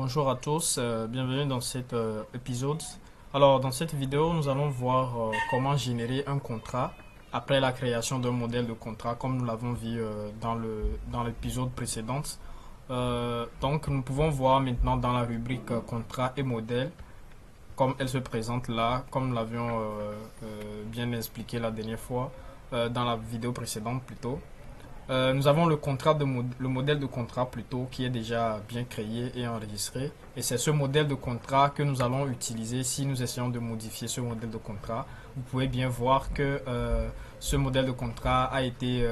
Bonjour à tous, bienvenue dans cet épisode. Alors, dans cette vidéo, nous allons voir comment générer un contrat après la création d'un modèle de contrat, comme nous l'avons vu dans l'épisode précédent. Donc, nous pouvons voir maintenant dans la rubrique contrat et modèle, comme elle se présente là, comme nous l'avions bien expliqué la dernière fois, dans la vidéo précédente plutôt. Nous avons le modèle de contrat plutôt qui est déjà bien créé et enregistré. Et c'est ce modèle de contrat que nous allons utiliser si nous essayons de modifier ce modèle de contrat. Vous pouvez bien voir que ce modèle de contrat a été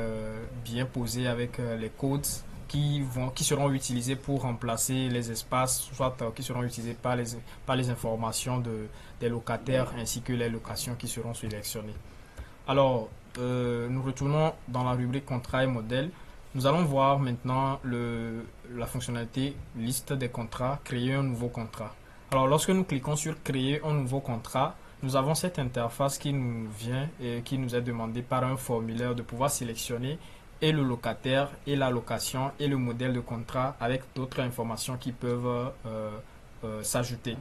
bien posé avec les codes qui seront utilisés pour remplacer les espaces, soit qui seront utilisés par les informations des locataires ainsi que les locations qui seront sélectionnées. Alors, nous retournons dans la rubrique contrat et modèle. Nous allons voir maintenant la fonctionnalité liste des contrats, créer un nouveau contrat. Alors, lorsque nous cliquons sur créer un nouveau contrat, nous avons cette interface qui nous vient et qui nous est demandée par un formulaire de pouvoir sélectionner et le locataire et la location et le modèle de contrat avec d'autres informations qui peuvent s'ajouter.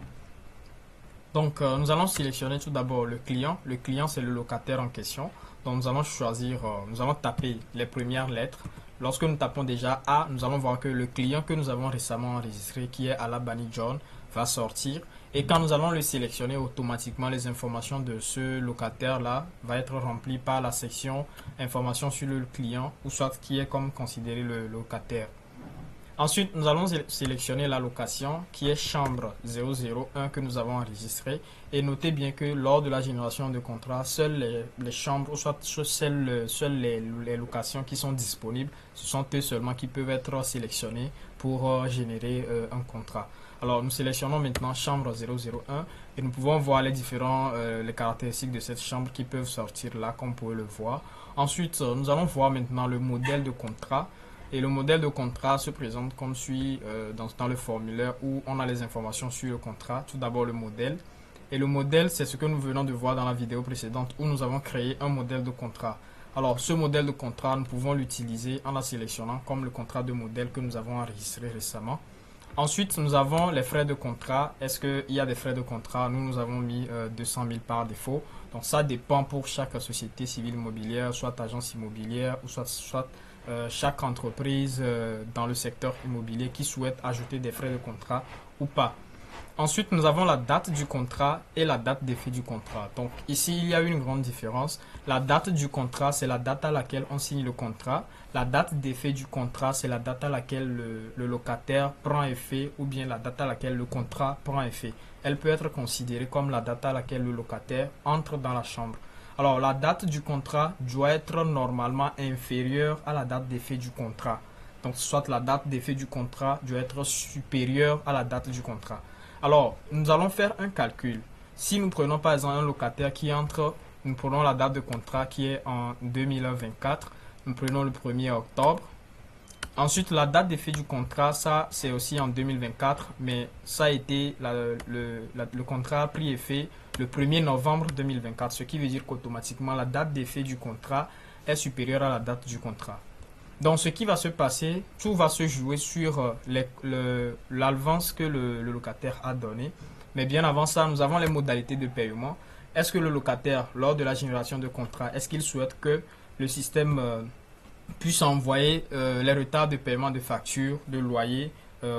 Donc, nous allons sélectionner tout d'abord le client. Le client, c'est le locataire en question. Donc, nous allons choisir, nous allons taper les premières lettres. Lorsque nous tapons déjà A, nous allons voir que le client que nous avons récemment enregistré, qui est Alabani John, va sortir. Et quand nous allons le sélectionner, automatiquement, les informations de ce locataire-là va être remplies par la section informations sur le client, ou soit qui est comme considéré le locataire. Ensuite, nous allons sélectionner la location qui est chambre 001 que nous avons enregistrée. Et notez bien que lors de la génération de contrat, seules les chambres, ou soit seules les locations qui sont disponibles, ce sont eux seulement qui peuvent être sélectionnés pour générer un contrat. Alors, nous sélectionnons maintenant chambre 001 et nous pouvons voir les caractéristiques de cette chambre qui peuvent sortir là, comme vous pouvez le voir. Ensuite, nous allons voir maintenant le modèle de contrat. Et le modèle de contrat se présente comme suit dans le formulaire où on a les informations sur le contrat. Tout d'abord le modèle. Et le modèle, c'est ce que nous venons de voir dans la vidéo précédente où nous avons créé un modèle de contrat. Alors ce modèle de contrat, nous pouvons l'utiliser en la sélectionnant comme le contrat de modèle que nous avons enregistré récemment. Ensuite, nous avons les frais de contrat. Est-ce qu'il y a des frais de contrat? Nous avons mis 200 000 par défaut. Donc ça dépend pour chaque société civile immobilière, soit agence immobilière ou soit chaque entreprise dans le secteur immobilier qui souhaite ajouter des frais de contrat ou pas. Ensuite, nous avons la date du contrat et la date d'effet du contrat. Donc ici, il y a une grande différence. La date du contrat, c'est la date à laquelle on signe le contrat. La date d'effet du contrat, c'est la date à laquelle le locataire prend effet ou bien la date à laquelle le contrat prend effet. Elle peut être considérée comme la date à laquelle le locataire entre dans la chambre. Alors, la date du contrat doit être normalement inférieure à la date d'effet du contrat. Donc, soit la date d'effet du contrat doit être supérieure à la date du contrat. Alors, nous allons faire un calcul. Si nous prenons par exemple un locataire qui entre, nous prenons la date de contrat qui est en 2024, nous prenons le 1er octobre. Ensuite, la date d'effet du contrat, ça c'est aussi en 2024, mais ça a été, le contrat a pris effet le 1er novembre 2024, ce qui veut dire qu'automatiquement la date d'effet du contrat est supérieure à la date du contrat. Donc ce qui va se passer, tout va se jouer sur l'avance que le locataire a donné. Mais bien avant ça, nous avons les modalités de paiement. Est-ce que le locataire, lors de la génération de contrat, est-ce qu'il souhaite que le système puisse envoyer les retards de paiement de factures, de loyer,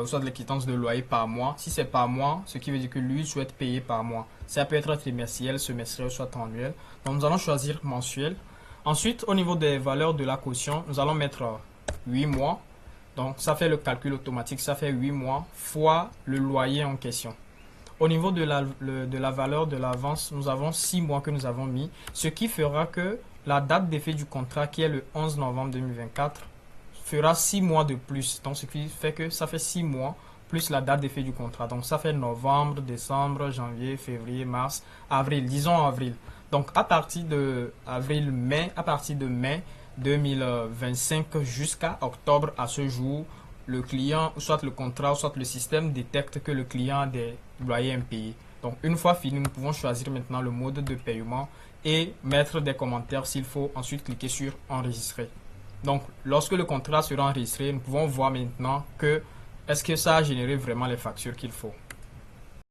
soit de les quittances de loyer par mois? Si c'est par mois, ce qui veut dire que lui souhaite payer par mois. Ça peut être trimestriel, semestriel, soit annuel. Donc nous allons choisir mensuel. Ensuite, au niveau des valeurs de la caution, nous allons mettre 8 mois. Donc ça fait le calcul automatique, ça fait 8 mois fois le loyer en question. Au niveau de la valeur de l'avance, nous avons 6 mois que nous avons mis, ce qui fera que la date d'effet du contrat, qui est le 11 novembre 2024, fera 6 mois de plus. Donc, ce qui fait que ça fait 6 mois plus la date d'effet du contrat. Donc, ça fait novembre, décembre, janvier, février, mars, avril. Disons avril. Donc, à partir de mai 2025 jusqu'à octobre à ce jour, le client, soit le contrat, soit le système détecte que le client a des loyers impayés. Donc, une fois fini, nous pouvons choisir maintenant le mode de paiement et mettre des commentaires s'il faut. Ensuite, cliquer sur enregistrer. Donc, lorsque le contrat sera enregistré, nous pouvons voir maintenant que est-ce que ça a généré vraiment les factures qu'il faut?